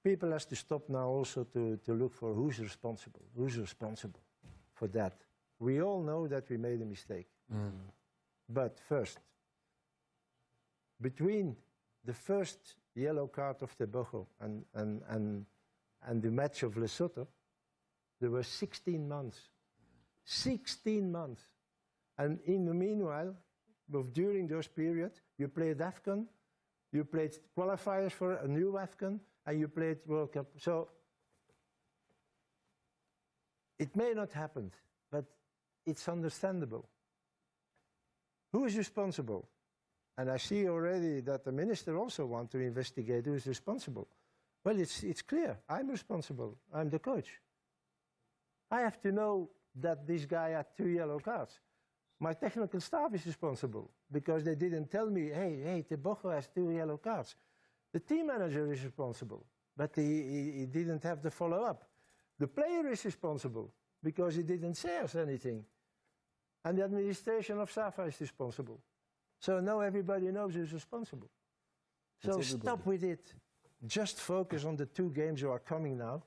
people have to stop now also to look for who's responsible for that. We all know that we made a mistake. But first, between the first yellow card of Tebogo and the match of Lesotho, there were 16 months. 16 months. And in the meanwhile, during those periods, you played AFCON, you played qualifiers for a new AFCON, and you played World Cup. So it may not happen, but it's understandable. Who is responsible? And I see already that the minister also wants to investigate who is responsible. Well, it's clear. I'm responsible. I'm the coach. I have to know that this guy had 2 yellow cards. My technical staff is responsible because they didn't tell me, hey, Tebogo has 2 yellow cards. The team manager is responsible, but he didn't have the follow-up. The player is responsible because he didn't say us anything. And the administration of SAFA is responsible. So now everybody knows who's responsible. So stop with it. Just focus on the 2 games that are coming now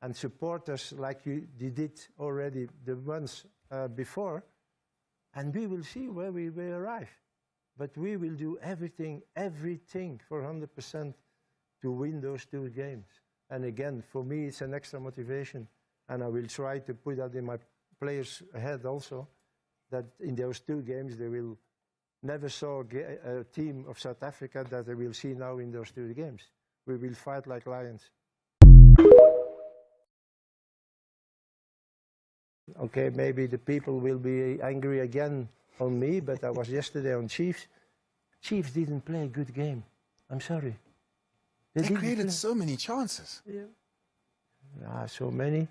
and support us like you did already the ones before. And we will see where we will arrive. But we will do everything for 100% to win those 2 games. And again, for me, it's an extra motivation. And I will try to put that in my players' head also, that in those 2 games they will never saw a team of South Africa that they will see now in those 2 games. We will fight like lions. Okay, maybe the people will be angry again on me, but I was yesterday on Chiefs. Chiefs didn't play a good game. I'm sorry. They created so many chances. Yeah, so many.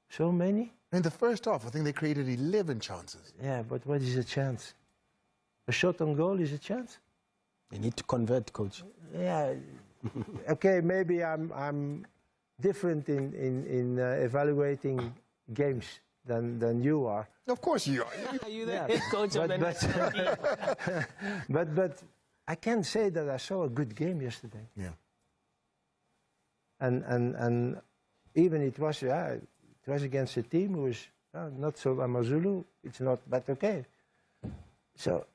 So many. In the first half, I think they created 11 chances. Yeah, but what is a chance? A shot on goal is a chance? They need to convert, coach. Yeah. Okay, maybe I'm different in evaluating games than you are. Of course you are. You're the head coach of the national team. But I can say that I saw a good game yesterday. Yeah. And even it was against a team who is not so Amazulu. It's not, but okay. So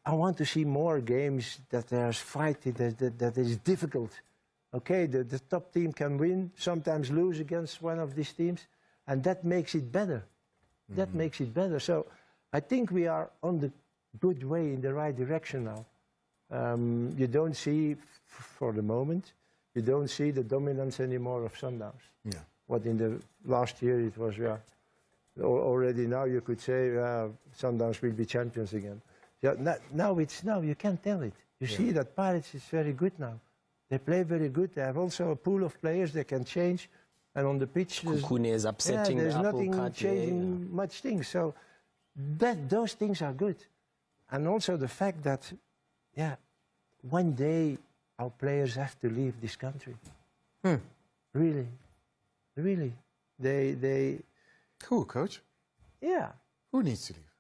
I want to see more games that there's fighting, that is difficult. Okay, the top team can win, sometimes lose against one of these teams, and that makes it better. That makes it better. So I think we are on the good way, in the right direction now. You don't see, for the moment, you don't see the dominance anymore of Sundowns. Yeah. What in the last year it was, already now you could say Sundowns will be champions again. Yeah, now you can't tell it. You see that Pirates is very good now. They play very good. They have also a pool of players they can change. And on the pitch, Kukune is upsetting there's the apple nothing cart, changing much things. So those things are good. And also the fact that, one day our players have to leave this country. Really. Really. They Who, coach? Yeah. Who needs to leave?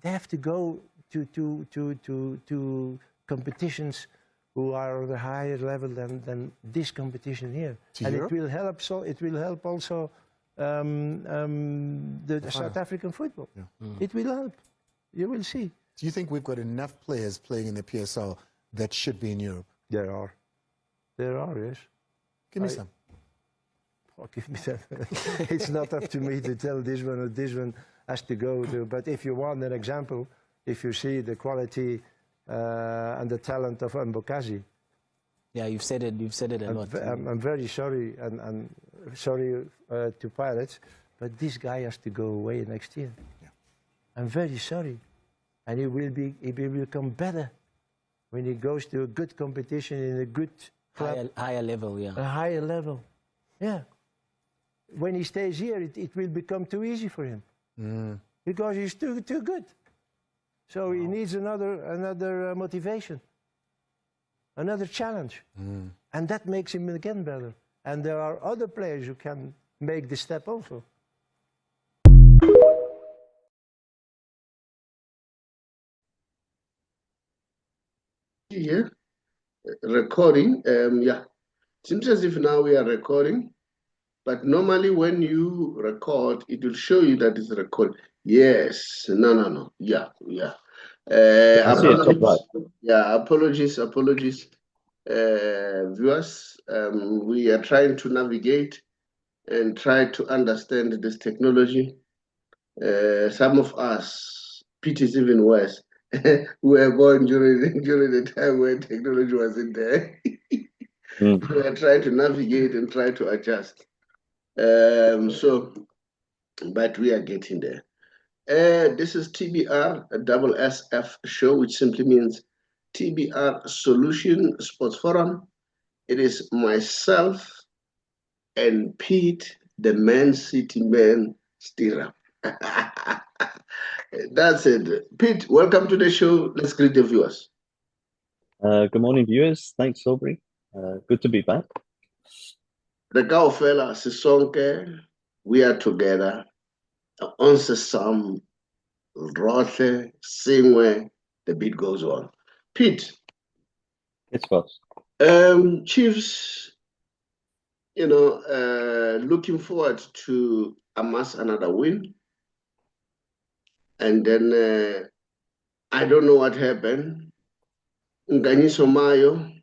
They have to go to competitions who are on a higher level than this competition here. And Europe? it will help. So it will help also the South African football. Yeah. It will help. You will see. Do you think we've got enough players playing in the PSL that should be in Europe? There are. There are, yes. Give me some. Oh, give me some. It's not up to me to tell this one or this one has to go to. But if you want an example, if you see the quality and the talent of Mbokazi. Yeah, you've said it a lot. I'm very sorry and sorry to Pirates, but this guy has to go away next year. Yeah. I'm very sorry. And he will become better when he goes to a good competition in a good club. Higher level, yeah. A higher level, yeah. When he stays here, it will become too easy for him because he's too good. So he needs another motivation, another challenge, and that makes him again better. And there are other players who can make the step also. Hier, recording. Yeah, it seems as if now we are recording, but normally when you record, it will show you that it's recorded. Yes, no. Yeah. Apologies. Yeah, apologies, viewers. We are trying to navigate and try to understand this technology. Some of us, Pete is even worse. We were born during the time when technology wasn't there. We are trying to navigate and try to adjust. But we are getting there. This is TBR SSF Show, which simply means TBR Solution Sports Forum. It is myself and Pete, the Man City man, Stirrup. That's it. Pete, welcome to the show. Let's greet the viewers. Good morning, viewers. Thanks, Saubrey. Good to be back. The Gaufela Sisonke, we are together. On Sesam, Rotle, Singwe, the beat goes on. Pete. It's boss. Chiefs, looking forward to amass another win. And then I don't know what happened. Nganyiso Mayo,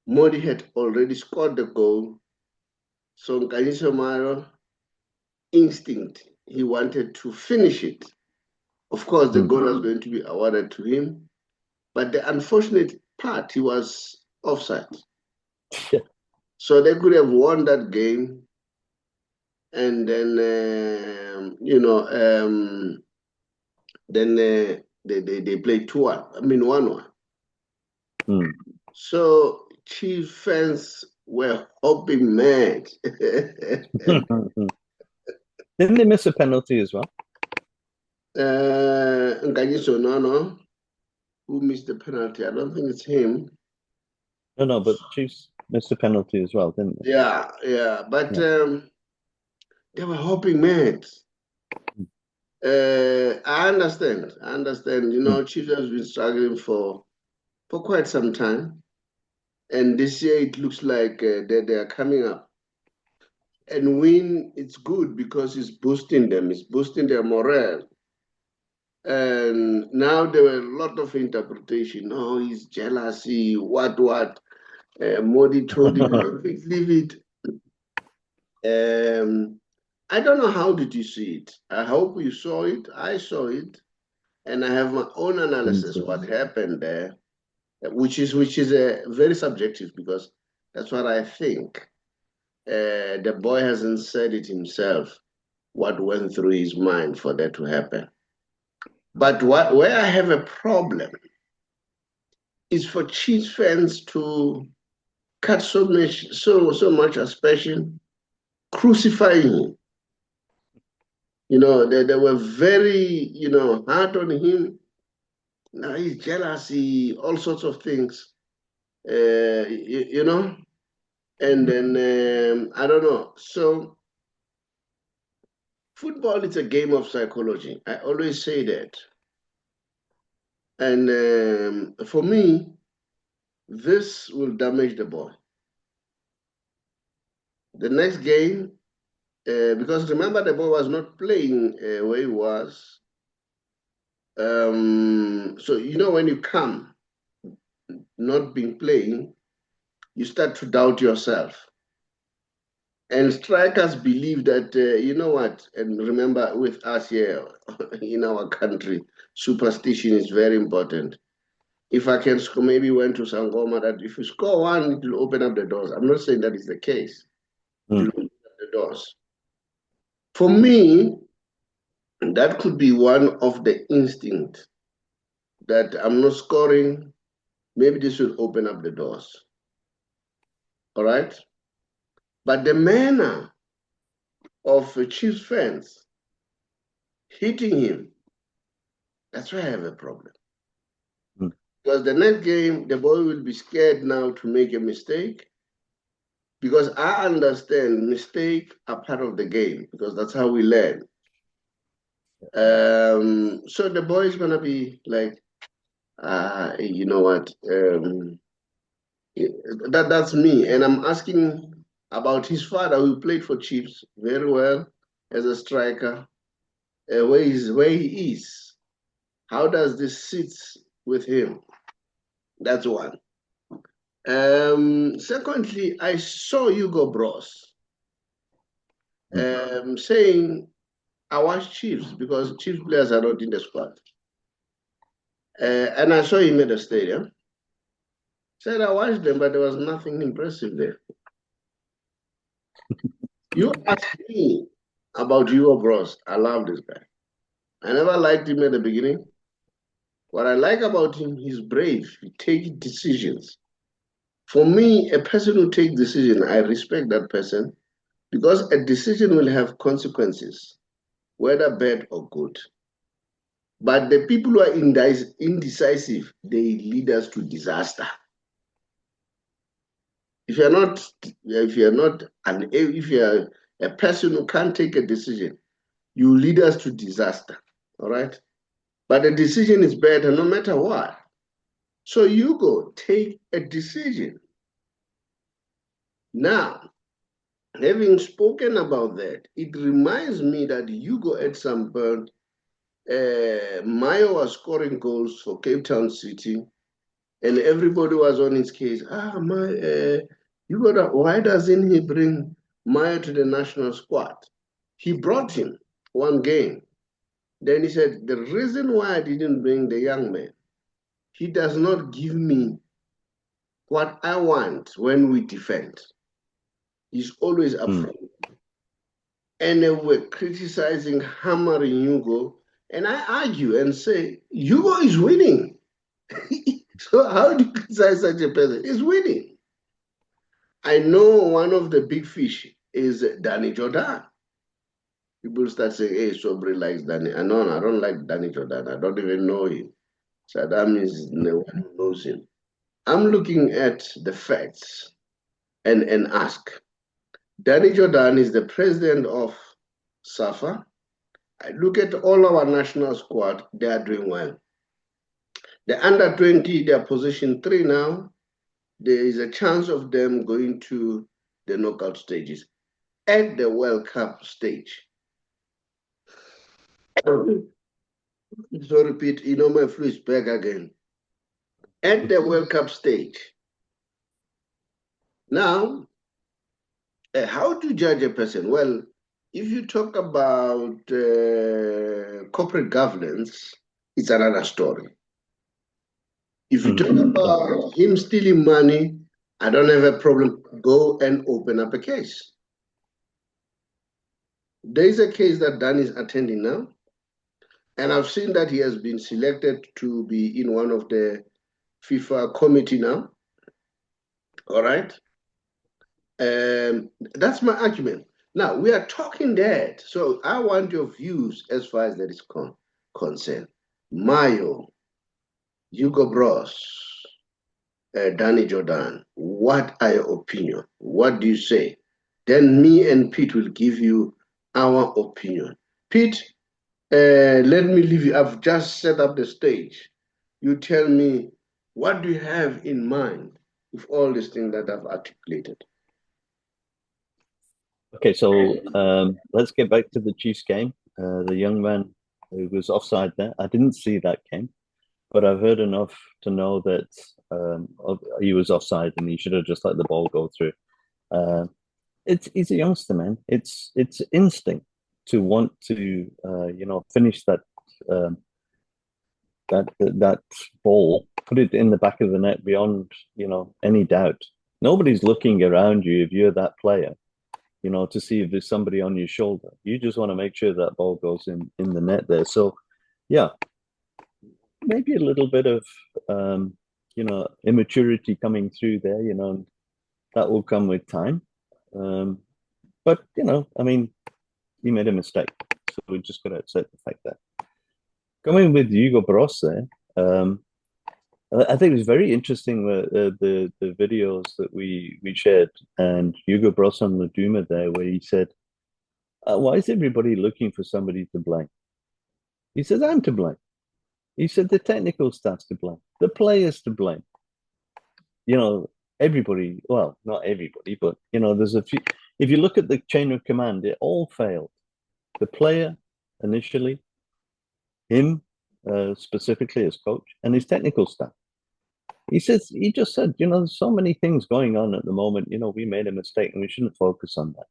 Modi had already scored the goal. So Nganyiso Mayo, instinct, he wanted to finish it. Of course, the goal was going to be awarded to him. But the unfortunate part, he was offside. Yeah. So they could have won that game. And then, they played 2-1. I mean, 1-1. So Chief fans were hoping mad. Didn't they miss a penalty as well? Nganyiso, no. Who missed the penalty? I don't think it's him. No, but Chiefs missed a penalty as well, didn't they? Yeah. But they were hoping mad. I understand. Chiefs has been struggling for quite some time. And this year it looks like they are coming up. And win, it's good because it's boosting them. It's boosting their morale. And now there were a lot of interpretation. Oh, he's jealousy, what. Modi told him, leave it. I don't know, how did you see it? I hope you saw it. I saw it. And I have my own analysis what happened there, which is very subjective because that's what I think. The boy hasn't said it himself, what went through his mind for that to happen. But where I have a problem is for Chiefs fans to cut so much aspersion, crucifying him. They were very, hard on him. Now he's jealousy, all sorts of things, And then, I don't know. So football is a game of psychology. I always say that. And for me, this will damage the boy. The next game, because remember the boy was not playing where he was. So, when you come, not being playing, you start to doubt yourself. And strikers believe that, you know what, and remember with us here in our country, superstition is very important. If I can score, maybe went to Sangoma, that if you score one, it will open up the doors. I'm not saying that is the case. It will open up the doors. For me, that could be one of the instincts that I'm not scoring. Maybe this will open up the doors. All right? But the manner of Chiefs fans hitting him, that's where I have a problem. Because the next game, the boy will be scared now to make a mistake. Because I understand mistakes are part of the game, because that's how we learn. So the boy is going to be like, you know what, That's me, and I'm asking about his father, who played for Chiefs very well as a striker. Where he is? How does this sit with him? That's one. Secondly, I saw Hugo Broos saying, I watch Chiefs because Chiefs players are not in the squad. And I saw him at the stadium. Said I watched them, but there was nothing impressive there. You asked me about Hugo Broos. I love this guy. I never liked him at the beginning. What I like about him, he's brave. He takes decisions. For me, a person who takes decisions, I respect that person because a decision will have consequences, whether bad or good. But the people who are indecisive, they lead us to disaster. If you're a person who can't take a decision, you lead us to disaster. All right. But the decision is better no matter what. So you go take a decision. Now, having spoken about that, it reminds me that Hugo at some point, Mayo was scoring goals for Cape Town City, and everybody was on his case. Why doesn't he bring Mayo to the national squad? He brought him one game. Then he said, the reason why I didn't bring the young man, he does not give me what I want when we defend. He's always afraid. And they were criticizing, hammering Hugo. And I argue and say, Hugo is winning. So how do you criticize such a person? He's winning. I know one of the big fish is Danny Jordan. People start saying, hey, Saubrey likes Danny. No, I don't like Danny Jordan. I don't even know him. So that means no one knows him. I'm looking at the facts and ask. Danny Jordan is the president of SAFA. I look at all our national squad, they are doing well. The under 20, they are position 3 now. There is a chance of them going to the knockout stages at the World Cup stage. So repeat, my flu is back again. At the World Cup stage. Now, how to judge a person? Well, if you talk about corporate governance, it's another story. If you talk about him stealing money, I don't have a problem. Go and open up a case. There is a case that Dan is attending now. And I've seen that he has been selected to be in one of the FIFA committee now. All right. That's my argument. Now, we are talking that. So I want your views as far as that is concerned. Mayo, Hugo Broos, Danny Jordan, what are your opinion? What do you say? Then me and Pete will give you our opinion. Pete, let me leave you. I've just set up the stage. You tell me, what do you have in mind with all these things that I've articulated? Okay, so let's get back to the Chiefs game. The young man who was offside there, I didn't see that game, but I've heard enough to know that he was offside and he should have just let the ball go through. He's a youngster, man. It's instinct to want to finish that ball, put it in the back of the net beyond any doubt. Nobody's looking around you if you're that player, to see if there's somebody on your shoulder. You just want to make sure that ball goes in the net there. So, yeah, maybe a little bit of immaturity coming through there. That will come with time. But he made a mistake, so we just got to accept the fact that. Going with Hugo Broos there, I think it was very interesting the videos that we shared, and Hugo Broos on the Duma there, where he said, "Why is everybody looking for somebody to blame?" He says, "I'm to blame." He said, "The technical staff's to blame, the players to blame. everybody, well, not everybody, but, you know, there's a few. If you look at the chain of command, it all failed. The player initially, him specifically as coach, and his technical staff. He just said, you know, there's so many things going on at the moment. You know, we made a mistake and we shouldn't focus on that.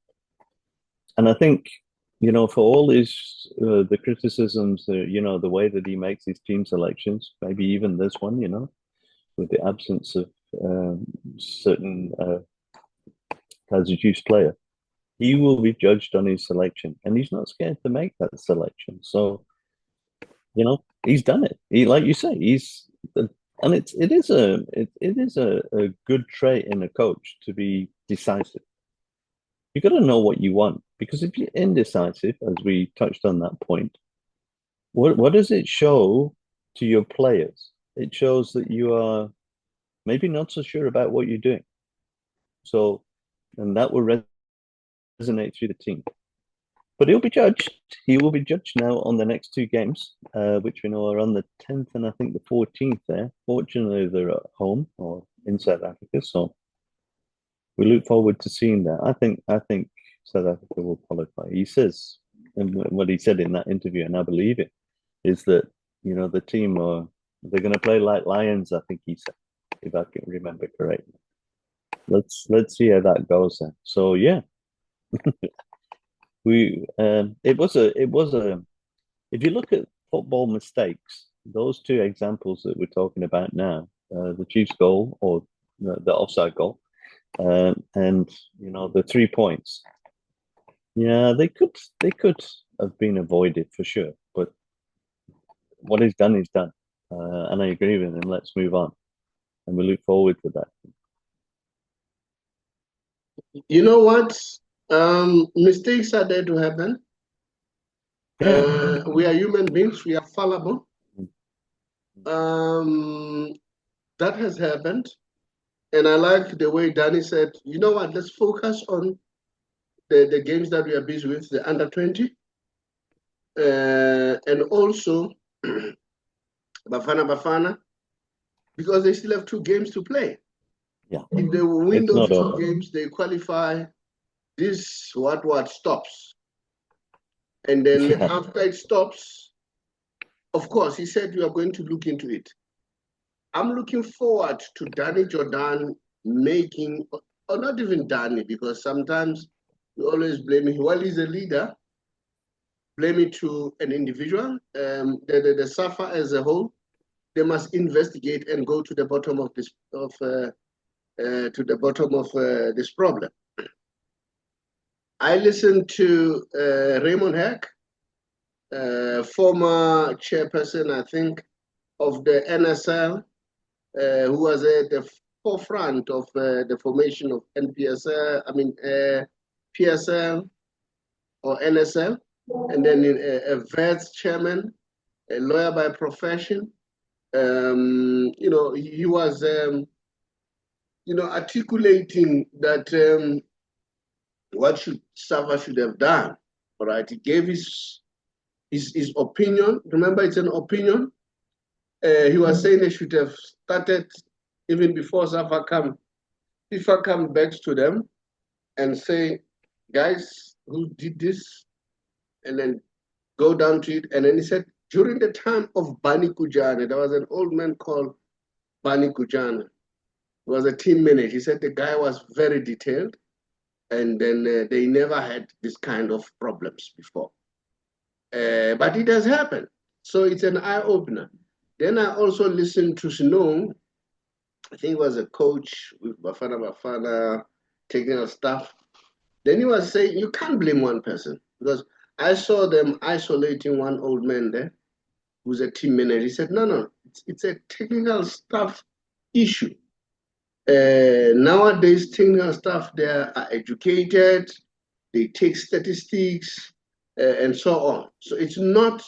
And I think, you know, for all his the criticisms, you know, the way that he makes his team selections, maybe even this one, you know, with the absence of certain Kazaju's player, he will be judged on his selection, and he's not scared to make that selection. So, you know, he's done it. He, like you say, and it is a good trait in a coach to be decisive. You got to know what you want, because if you're indecisive, as we touched on that point, what does it show to your players? It shows that you are maybe not so sure about what you're doing. So, and that will resonate through the team. But he'll be judged. He will be judged now on the next two games, which we know are on the 10th and I think the 14th there. Fortunately, they're at home or in South Africa. So we look forward to seeing that. I think South Africa will qualify. He says, and what he said in that interview, and I believe it, is that, you know, the team they're going to play like lions, I think he said, if I can remember correctly. Let's see how that goes then. So yeah. It was a if you look at football mistakes, those two examples that we're talking about now, the Chiefs goal or the offside goal, and you know, the 3 points, yeah, they could have been avoided for sure, but what is done is done, and I agree with him. Let's move on, and we look forward to that. You know what? Mistakes are there to happen. Yeah. We are human beings. We are fallible. That has happened. And I like the way Danny said, you know what, let's focus on the games that we are busy with, the under 20. And also Bafana, because they still have 2 games to play. Yeah. If they win those 2 games, they qualify. This what stops. And then after it stops, of course, he said you are going to look into it. I'm looking forward to Danny Jordan making, or not even Danny, because sometimes you always blame him. Well, he's a leader. Blame it to an individual. The SAFA as a whole, they must investigate and go to the bottom of this this problem. I listened to Raymond Heck, former chairperson, I think, of the NSL, who was at the forefront of the formation of PSL or NSL, and then a vets chairman, a lawyer by profession. You know, he was, you know, articulating that what SAFA should have done. All right, he gave his opinion. Remember, it's an opinion. He was saying they should have started even before SAFA come. FIFA come back to them and say, guys, who did this? And then go down to it. And then he said, during the time of Bani Kujana, there was an old man called Bani Kujana. He was a team manager. He said the guy was very detailed. And then they never had this kind of problems before. But it has happened. So it's an eye-opener. Then I also listened to Snow. I think he was a coach with Bafana, technical staff. Then he was saying, you can't blame one person, because I saw them isolating one old man there who's a team manager. He said, no, it's a technical staff issue. Nowadays, technical staff, they are educated, they take statistics, and so on. So it's not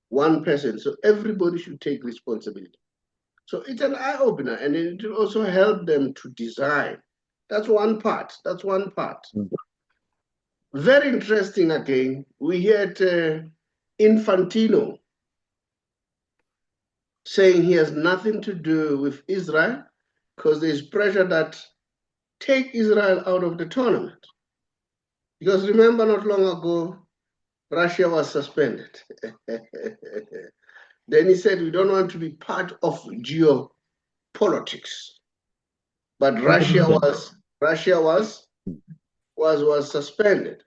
one person. So everybody should take responsibility. So it's an eye-opener, and it will also help them to design. That's one part. That's one part. Very interesting again. We heard Infantino saying he has nothing to do with Israel, because there's pressure that take Israel out of the tournament. Because remember, not long ago, Russia was suspended. Then he said, we don't want to be part of geopolitics. But Russia was suspended.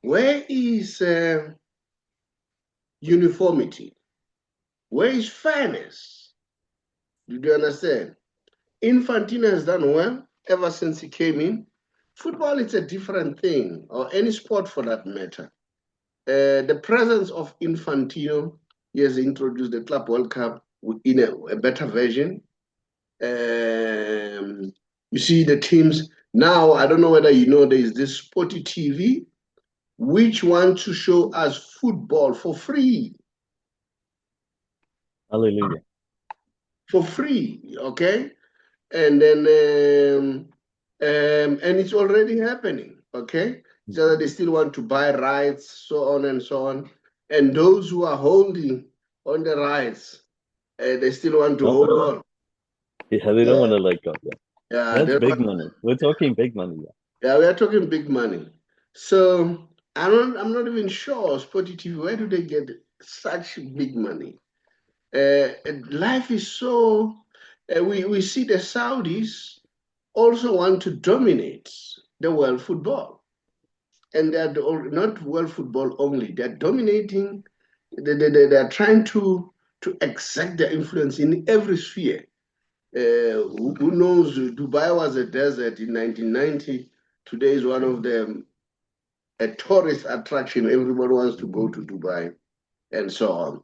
Where is uniformity? Where is fairness? Do you understand? Infantino has done well ever since he came in. Football is a different thing, or any sport for that matter. The presence of Infantino, he has introduced the Club World Cup in a better version. You see the teams now, I don't know whether you know, there is this Sporty TV, which want to show us football for free. Hallelujah. For free, okay? And then, and it's already happening, okay? So that they still want to buy rights, so on and so on. And those who are holding on the rights, they still want to hold on. Yeah, they don't want to let go. Yeah, that's big money. We're talking big money. Yeah, we are talking big money. So I'm not even sure, Sporty TV, where do they get such big money? Life is so, we see the Saudis also want to dominate the world football. And they're not world football only, they're dominating, they're trying to exert their influence in every sphere. Who knows, Dubai was a desert in 1990. Today is one of them, a tourist attraction. Everybody wants to go to Dubai and so on.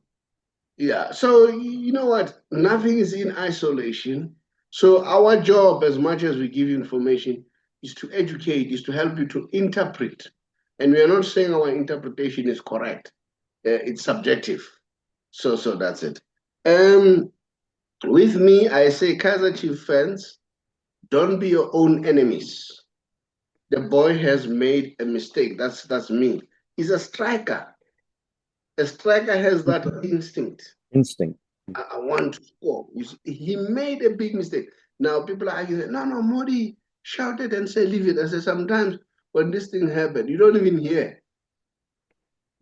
Yeah, so you know what? Nothing is in isolation. So our job, as much as we give information, is to educate, is to help you to interpret. And we are not saying our interpretation is correct. It's subjective. So that's it. With me, I say, Kaizer Chiefs fans, don't be your own enemies. The boy has made a mistake. That's me. He's a striker. A striker has that instinct. I want to score. He made a big mistake. Now people are arguing, no, Modi shouted and said, leave it. I said, sometimes when this thing happened, you don't even hear.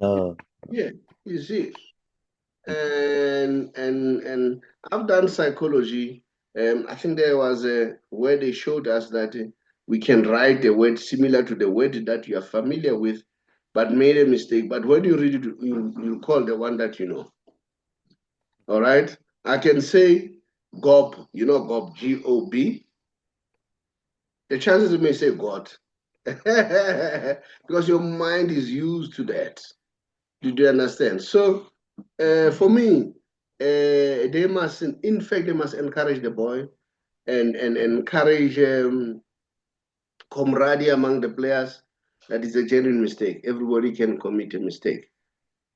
Yeah, you see. And I've done psychology. I think there was where they showed us that we can write a word similar to the word that you are familiar with, but made a mistake. But when you read it, you call the one that you know. All right? I can say gob, you know gob, G-O-B. The chances you may say God. Because your mind is used to that. Did you understand? So for me, they must encourage the boy and encourage camaraderie among the players. That is a genuine mistake. Everybody can commit a mistake.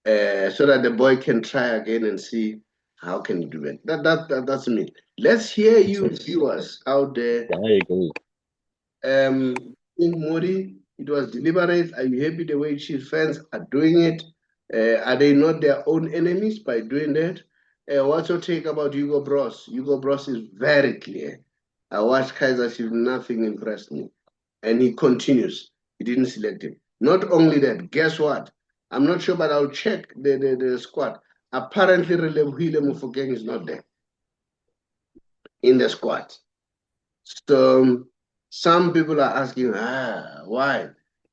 So that the boy can try again and see how can you do it. That's me. Let's hear you viewers out there. I agree. In Modi, it was deliberate. Are you happy the way Chiefs fans are doing it? Are they not their own enemies by doing that? What's your take about Hugo Broos? Hugo Broos is very clear. I watched Kaizer Chiefs, nothing impressed me. And he continues. He didn't select him. Not only that, guess what? I'm not sure, but I'll check the squad. Apparently, Relebohile Mofokeng is not there in the squad. So some people are asking, why?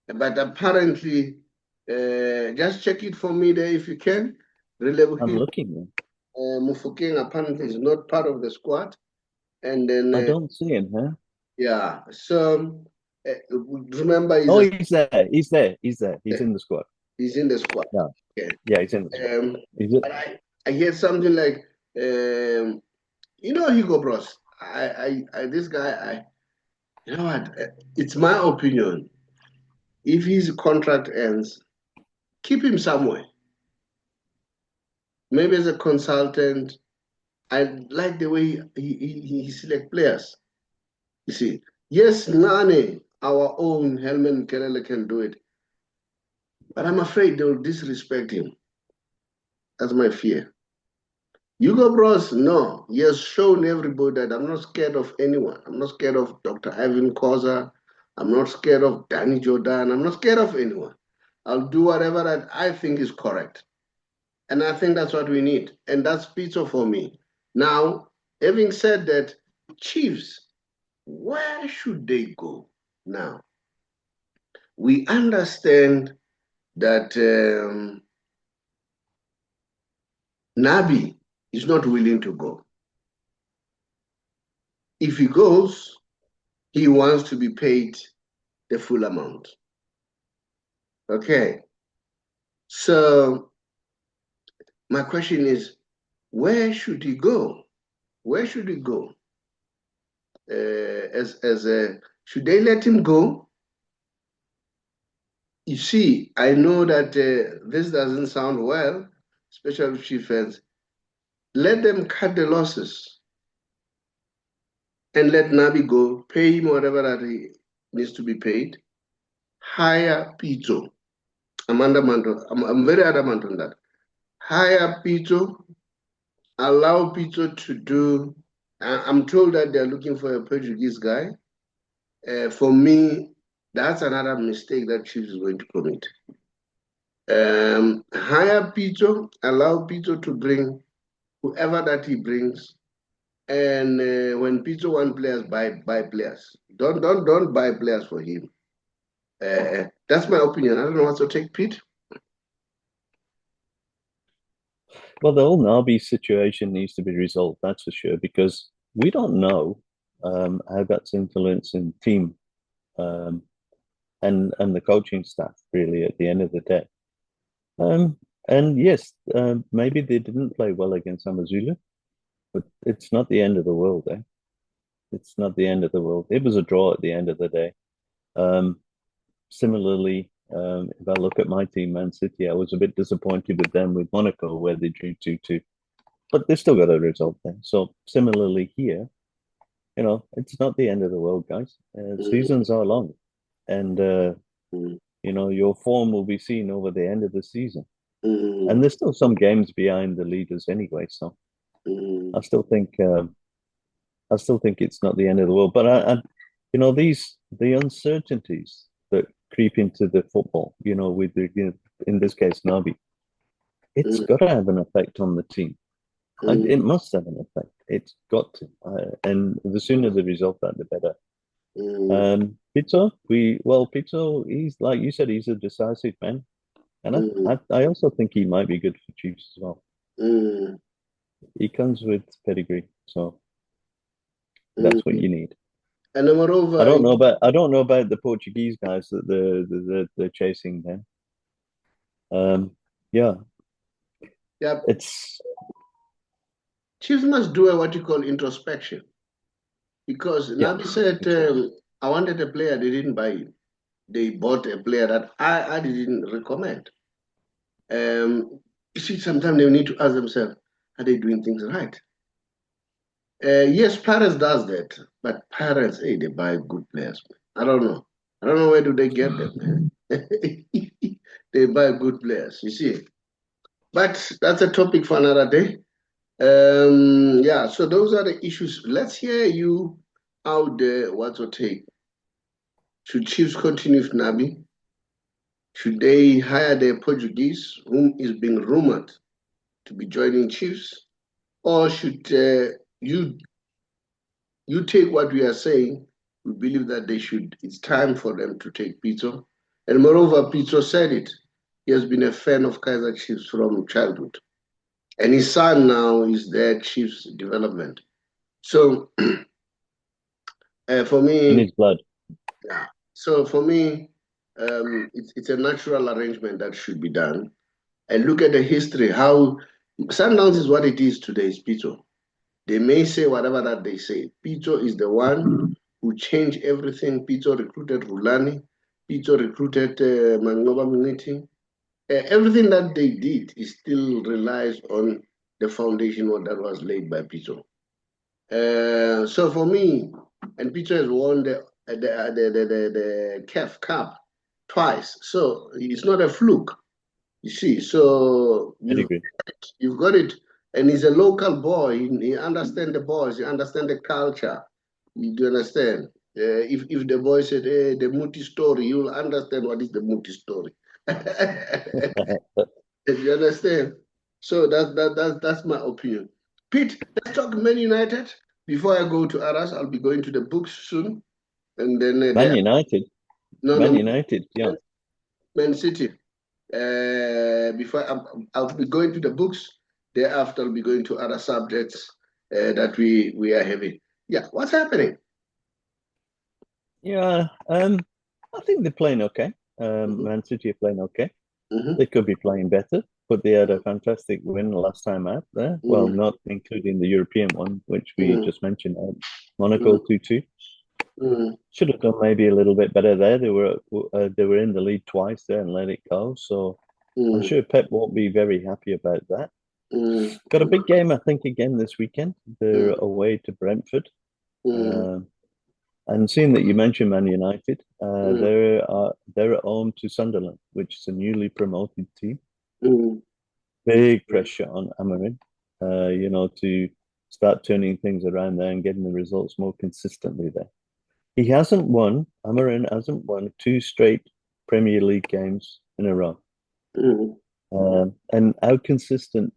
But apparently, just check it for me there if you can. I'm looking. Mofokeng apparently is not part of the squad. And then I don't see him, huh? Yeah. So remember, he's there. He's in the squad. He's in the squad. Yeah, okay. Yeah, he's in the squad. But I hear something like, you know, Hugo Broos. This guy, you know what? It's my opinion. If his contract ends, keep him somewhere. Maybe as a consultant. I like the way he select players. You see, yes, Nane, our own Helman Kelele can do it. But I'm afraid they'll disrespect him. That's my fear. Hugo Broos, no. He has shown everybody that I'm not scared of anyone. I'm not scared of Dr. Ivan Koza. I'm not scared of Danny Jordan. I'm not scared of anyone. I'll do whatever that I think is correct. And I think that's what we need. And that's Pitso for me. Now, having said that, Chiefs, where should they go now? We understand that Nabi is not willing to go. If he goes, he wants to be paid the full amount. Okay. So my question is, where should he go? Where should he go? Should they let him go? You see, I know that this doesn't sound well, especially Chief fans. Let them cut the losses and let Nabi go, pay him whatever that he needs to be paid. Hire Pitso. I'm very adamant on that. Hire Pitso, allow Pitso to do. I'm told that they're looking for a Portuguese guy. For me, that's another mistake that Chiefs is going to commit. Hire Pitso, allow Pitso to bring whoever that he brings, and when Pitso wants players, buy players. Don't buy players for him. That's my opinion. I don't know what to take, Pete. Well, the whole Nabi situation needs to be resolved, that's for sure, because we don't know how that's influencing team and the coaching staff, really, at the end of the day. And yes, maybe they didn't play well against Amazulu, but it's not the end of the world, eh? It's not the end of the world. It was a draw at the end of the day. Similarly, if I look at my team, Man City, I was a bit disappointed with them with Monaco, where they drew 2-2. But they still got a result there. So similarly here, you know, it's not the end of the world, guys. Seasons are long. And, you know, your form will be seen over the end of the season. And there's still some games behind the leaders anyway. So I still think it's not the end of the world. But, you know, the uncertainties that creep into the football, you know, with the, you know, in this case, Nabi, it's got to have an effect on the team. And it must have an effect. It's got to. And the sooner the result, the better. Pitso, Pitso, he's, like you said, he's a decisive man. And I also think he might be good for Chiefs as well. He comes with pedigree, so that's what you need. And moreover, I don't know about the Portuguese guys that they're chasing then. Yeah. It's Chiefs must do what you call introspection, because Nabi said, "I wanted a player, they didn't buy him. They bought a player that I didn't recommend." You see, sometimes they need to ask themselves, are they doing things right? Yes, Pirates does that, but Pirates, hey, they buy good players. I don't know where do they get them, man. They buy good players, you see. But that's a topic for another day. Yeah, so those are the issues. Let's hear you out there. What's your take? Should Chiefs continue with Nabi? Should they hire the Portuguese, whom is being rumored to be joining Chiefs? Or should you take what we are saying? We believe that they should. It's time for them to take Pitso. And moreover, Pitso said it. He has been a fan of Kaizer Chiefs from childhood. And his son now is their Chiefs development. So for me, in his blood. Yeah. So for me, it's a natural arrangement that should be done. And look at the history, how Sundowns is what it is today, is Pitso. They may say whatever that they say. Pitso is the one who changed everything. Pitso recruited Rulani. Pitso recruited Mangoba Muniti. Everything that they did is still relies on the foundation that was laid by Pitso. So for me, and Pitso has won the CAF Cup twice. So it's not a fluke, you see. So you've got it. And he's a local boy. He understands the boys. He understands the culture. You do understand? If the boy said, hey, the Muti story, you'll understand what is the Muti story. You understand? So that's my opinion. Pete, let's talk Man United. Before I go to Aras, I'll be going to the books soon. And then Man United. No, Man United, yeah. Man City. Before I'll be going to the books. Thereafter, I'll be going to other subjects that we are having. Yeah, what's happening? Yeah, I think they're playing okay. Man City are playing okay. They could be playing better, but they had a fantastic win last time out there. Well, not including the European one, which we just mentioned. Monaco 2-2. Should have done maybe a little bit better there. They were in the lead twice there and let it go. So I'm sure Pep won't be very happy about that. Got a big game, I think, again this weekend. They're away to Brentford. And seeing that you mentioned Man United, they're at home to Sunderland, which is a newly promoted team. Big pressure on Amorim, to start turning things around there and getting the results more consistently there. Amorim hasn't won 2 straight Premier League games in a row. And how consistent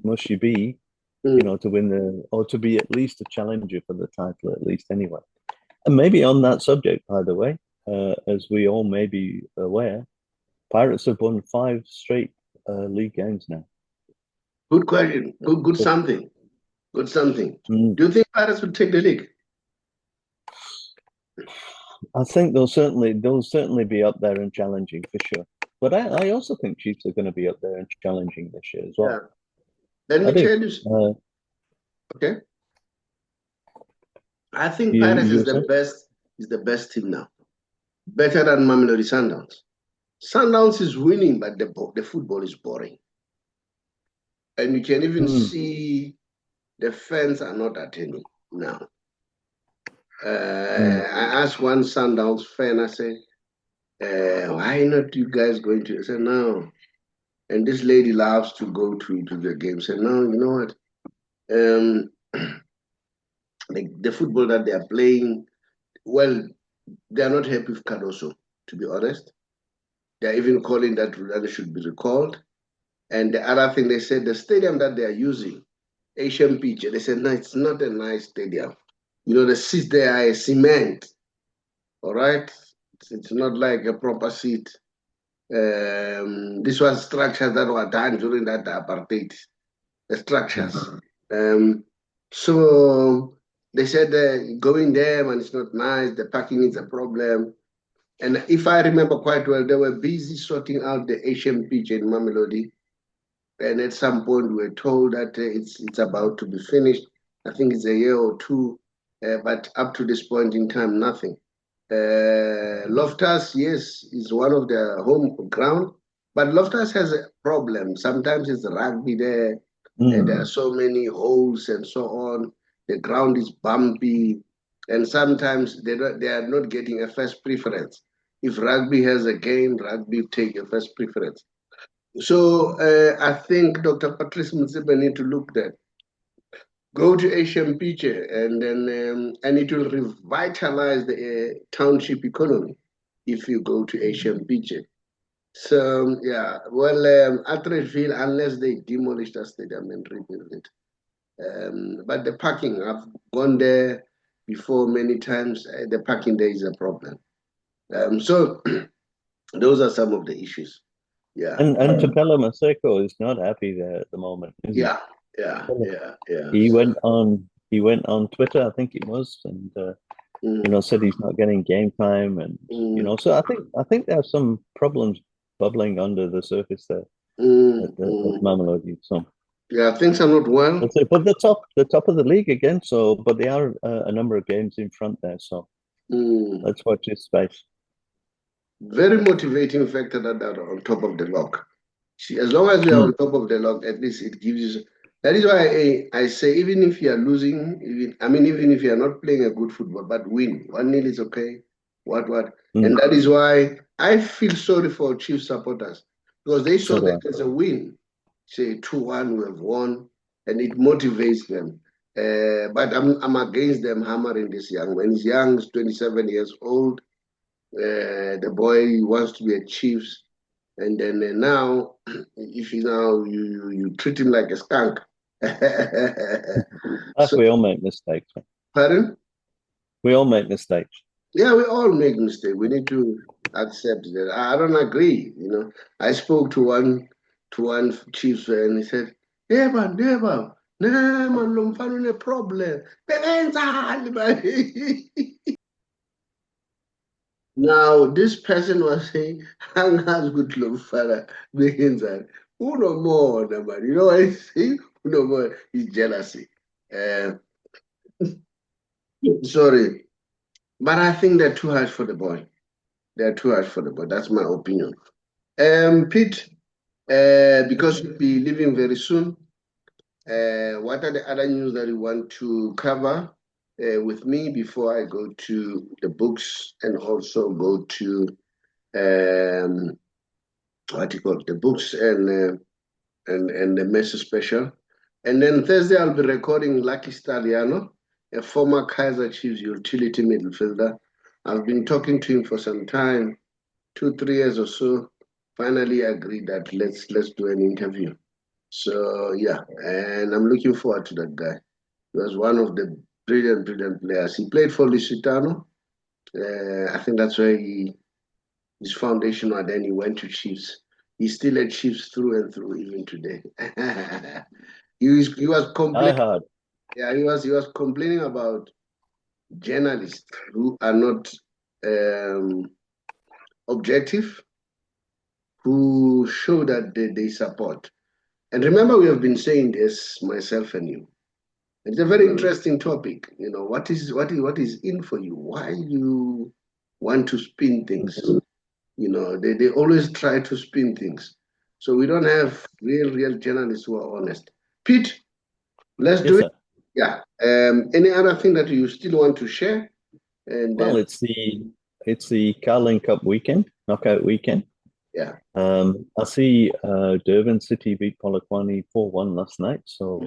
must you be, to win or to be at least a challenger for the title, at least anyway. And maybe on that subject, by the way, as we all may be aware, Pirates have won 5 straight league games now. Good question. Good something. Good something. Do you think Pirates will take the league? I think they'll certainly be up there and challenging for sure. But I also think Chiefs are going to be up there and challenging this year as well. Yeah. Let me tell you. Okay. I think Pirates is the best team now. Better than Mamelodi Sundowns. Sundowns is winning, but the football is boring. And you can even see the fans are not attending now. I asked one Sundowns fan, I said, why not you guys going to? I said, no. And this lady loves to go to the game. I said, no, you know what? The football that they are playing, well, they are not happy with Cardoso, to be honest. They are even calling that Ronaldo should be recalled. And the other thing, they said the stadium that they are using, Asian Pitch, they said, no, it's not a nice stadium. The seats there are cement, all right? It's not like a proper seat. This was structures that were done during that apartheid, the structures. So they said going there and it's not nice, the parking is a problem. And if I remember quite well, they were busy sorting out the Asian Pitch in Mamelodi. And at some point we were told that it's about to be finished. I think it's a year or two, but up to this point in time, nothing. Loftus, yes, is one of the home ground, but Loftus has a problem. Sometimes it's rugby there, and there are so many holes and so on. The ground is bumpy, and sometimes they are not getting a first preference. If rugby has a game, rugby take a first preference. So I think Dr. Patrice Motsepe need to look there. Go to Asian Pitch and then and it will revitalize the township economy if you go to Asian Pitch. So yeah, well, Atteridgeville, unless they demolish the stadium and rebuild it. But the parking, I've gone there before many times. The parking there is a problem. So those are some of the issues. Yeah. And Tapelo Maseko is not happy there at the moment. Yeah. He went on Twitter, I think it was, and said he's not getting game time, and so I think there are some problems bubbling under the surface there at Mamelodi. So yeah, things are not well. But the top of the league again. So, but they are a number of games in front there. So let's watch this space. Very motivating factor that are on top of the log. See, as long as you are on top of the log, at least it gives you. That is why I say, even if you are losing, even if you are not playing a good football, but win 1-0 is okay. And that is why I feel sorry for Chiefs supporters, because they saw that as a win. Say 2-1, we have won, and it motivates them. But I'm against them hammering this young. When he's young, he's 27 years old. The boy wants to be a Chiefs, and then now, if you treat him like a skunk. So, we all make mistakes. Man. Pardon? We all make mistakes. Yeah, we all make mistakes. We need to accept that. I don't agree. I spoke to one Chiefs and he said, "Yeah, man, no problem." Now, this person was saying, "Hang has good Lomfana begins that. Who no more, man? You know what I say? Who no more is jealousy." Sorry. But I think they're too harsh for the boy. They're too harsh for the boy. That's my opinion. Pete, because you'll be leaving very soon, what are the other news that you want to cover with me before I go to the books and also go to the books and the Messi special? And then Thursday I'll be recording Lucky Staliano, a former Kaiser Chiefs utility midfielder. I've been talking to him for some time, 2-3 years or so. Finally agreed that let's do an interview. So yeah, and I'm looking forward to that guy. He was one of the brilliant players. He played for Lusitano. I think that's where his foundation, and then he went to Chiefs. He's still at Chiefs through and through even today. he was complaining. Yeah, he was complaining about journalists who are not objective, who show that they support. And remember, we have been saying this, myself and you. It's a very interesting topic. What is in for you? Why you want to spin things? They always try to spin things. So we don't have real journalists who are honest. Pete, let's do it. Yeah. Any other thing that you still want to share? And well, it's the Carling Cup weekend, knockout weekend. Yeah. I see Durban City beat Polokwane 4-1 last night. So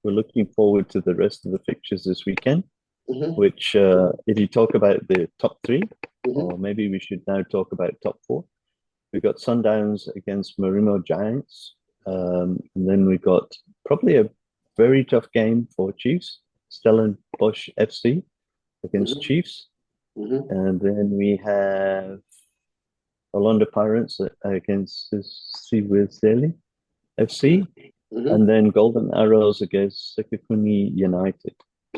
we're looking forward to the rest of the fixtures this weekend, which if you talk about the top 3, or maybe we should now talk about top 4. We've got Sundowns against Marino Giants. And then we've got probably a very tough game for Chiefs, Stellenbosch FC against Chiefs. And then we have Orlando Pirates against Siwezeli FC. And then Golden Arrows against Sekekuni United.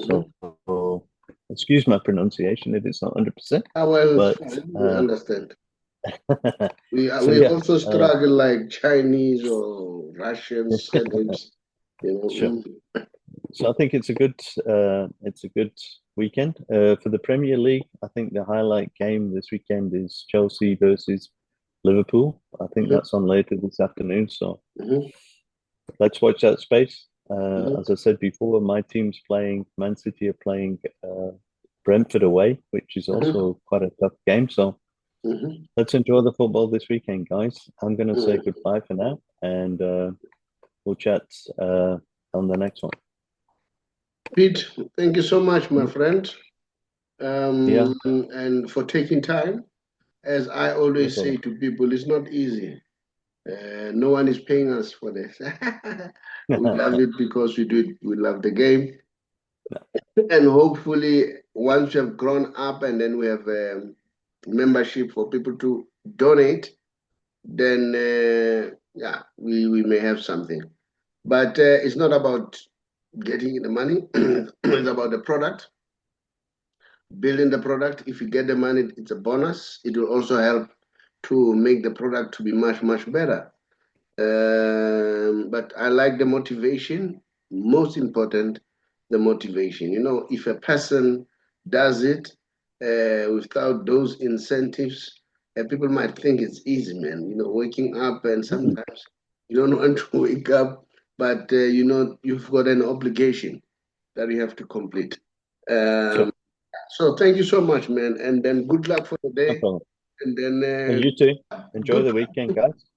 So, excuse my pronunciation, it is not 100%. But we understand. we also struggle like Chinese or Russians. Sure. So I think it's a good weekend for the Premier League. I think the highlight game this weekend is Chelsea versus Liverpool. I think that's on later this afternoon. So let's watch that space. As I said before, my team's playing. Man City are playing Brentford away, which is also quite a tough game. So let's enjoy the football this weekend, guys. I'm going to say goodbye for now, and we'll chat on the next one. Pete, thank you so much, my friend, and for taking time. As I always say to people, it's not easy. No one is paying us for this. We love it because we do it. We love the game. And hopefully, once we have grown up and then we have membership for people to donate, then we may have something. But it's not about getting the money. It's about the product, building the product. If you get the money, it's a bonus. It will also help to make the product to be much better. But I like the motivation. Most important, the motivation. If a person does it without those incentives, people might think it's easy, man. Waking up, and sometimes you don't want to wake up, but you've got an obligation that you have to complete. Sure. So thank you so much, man, and then good luck for the day. No and then and you too. Enjoy the weekend, guys.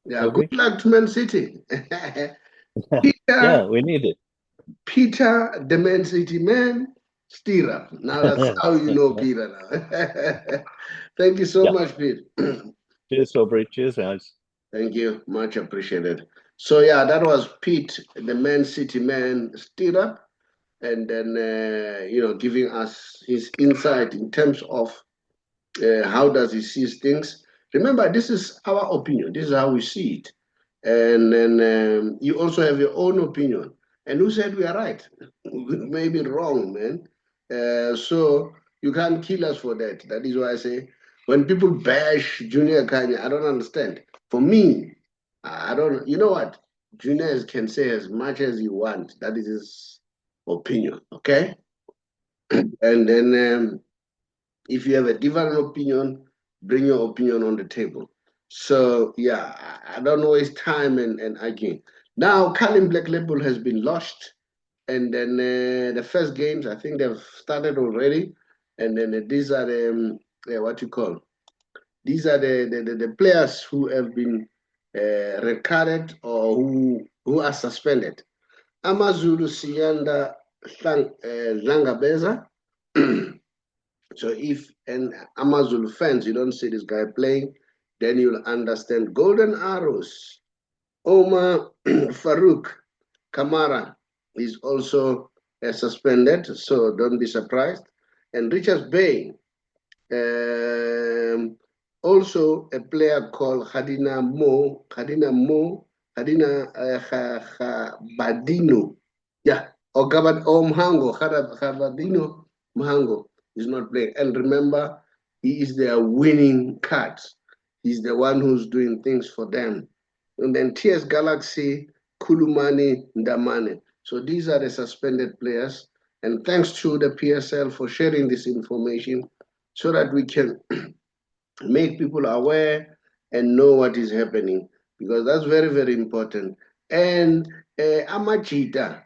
Yeah, good luck to Man City. Yeah, we need it. Peter, the Man City man, Stirrup. Now that's how you know Peter now. Thank you so much, Pete. Cheers, Saubrey. Cheers, guys. Thank you. Much appreciated. So, yeah, that was Pete, the Man City man, Stirrup, and then, giving us his insight in terms of how does he see things. Remember, this is our opinion. This is how we see it. And then you also have your own opinion. And who said we are right? We may be wrong, man. So you can't kill us for that. That is why I say, when people bash Junior Kanye, I don't understand. For me, I don't, you know what? Junior can say as much as he wants. That is his opinion, okay? And then if you have a different opinion, bring your opinion on the table. So, yeah, I don't waste time and arguing. Now, Carlin Black Label has been launched. And then the first games, I think they've started already. And then these are the, these are the players who have been red carded or who are suspended. Amazulu Siyanda Langabeza. So if an Amazulu fans, you don't see this guy playing, then you'll understand. Golden Arrows, Omar Farouk Kamara is also suspended, so don't be surprised. And Richards Bay, also a player called Hadina Badino. Yeah, or Mhango, Badino Mhango is not playing. And remember, he is their winning card. He's the one who's doing things for them. And then TS Galaxy, Kulumani, Ndamane. So these are the suspended players. And thanks to the PSL for sharing this information so that we can make people aware and know what is happening, because that's very, very important. And Amachita,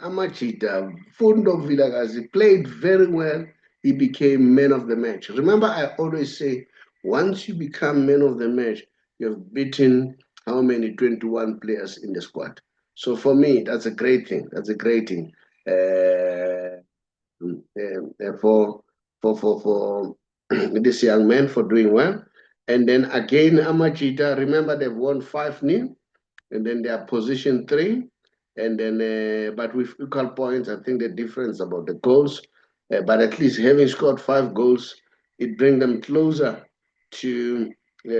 Fundo Vilagazi played very well. He became man of the match. Remember, I always say, once you become man of the match, you've beaten how many? 21 players in the squad. So for me, that's a great thing. That's a great thing for this young man for doing well. And then again, Amachita, remember they've won 5-0, and then they are position 3. And then, but with equal points, I think the difference about the goals. But at least having scored 5 goals, it brings them closer to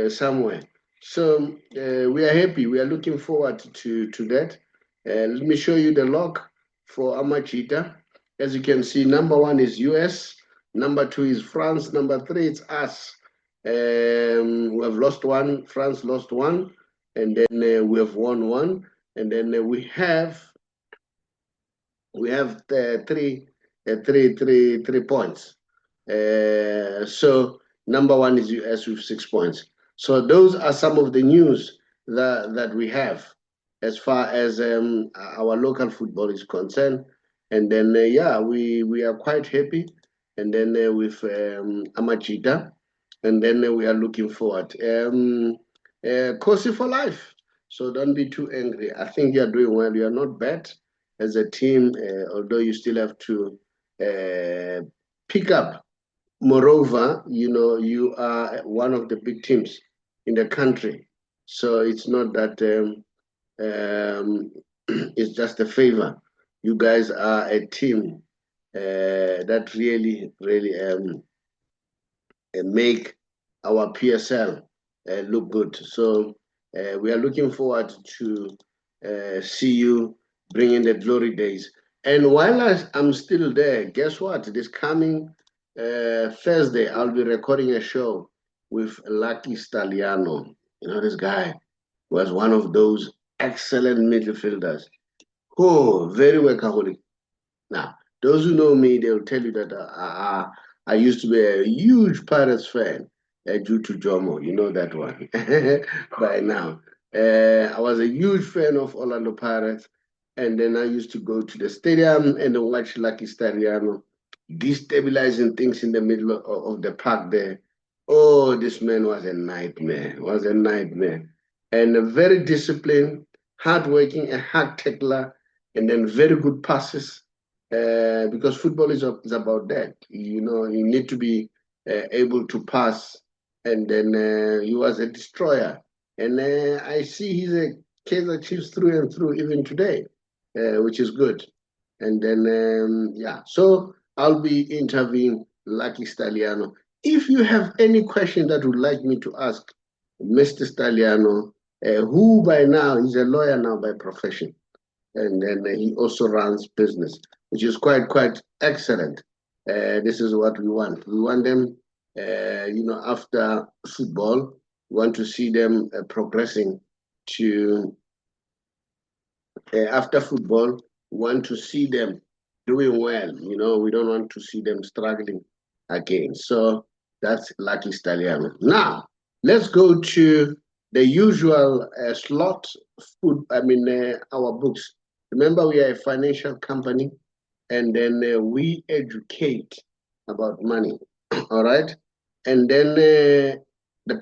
somewhere. So we are happy. We are looking forward to that. Let me show you the log for Amachita. As you can see, number 1 is US, number 2 is France, number 3 is us. We have lost 1, France lost 1, and then we have won 1, and then we have 3 points. So number 1 is US with 6 points. So those are some of the news that we have as far as our local football is concerned. And then, yeah, we are quite happy. And then with Amachita, and then we are looking forward. Kosi for life. So don't be too angry. I think you are doing well. You are not bad as a team, although you still have to pick up. Moreover, you are one of the big teams in the country. So it's not that it's just a favor. You guys are a team that really, really make our PSL look good. So we are looking forward to see you bring in the glory days. And while I'm still there, guess what? This coming Thursday, I'll be recording a show with Lucky Staliano. You know, this guy was one of those excellent midfielders. Oh, very workaholic. Now, those who know me, they'll tell you that I used to be a huge Pirates fan due to Jomo. You know that one by now. I was a huge fan of Orlando Pirates. And then I used to go to the stadium and watch Lucky Stariano destabilizing things in the middle of the park there. Oh, this man was a nightmare. And very disciplined, hardworking, a hard tackler, and then very good passes. because football is about that. You know, you need to be able to pass, and then he was a destroyer. And I see he's a Kaizer Chiefs through and through even today, which is good. And then, yeah, so I'll be interviewing Lucky Staliano. If you have any question that would like me to ask Mr. Staliano, who by now, he's a lawyer now by profession, and then he also runs business, which is quite excellent. This is what we want. We want them, you know, after football, we want to see them progressing to, after football, we want to see them doing well. You know, we don't want to see them struggling again. So that's Lucky Staliano. Now, let's go to the usual slot, our books. Remember, we are a financial company, and then we educate about money, all right? And then the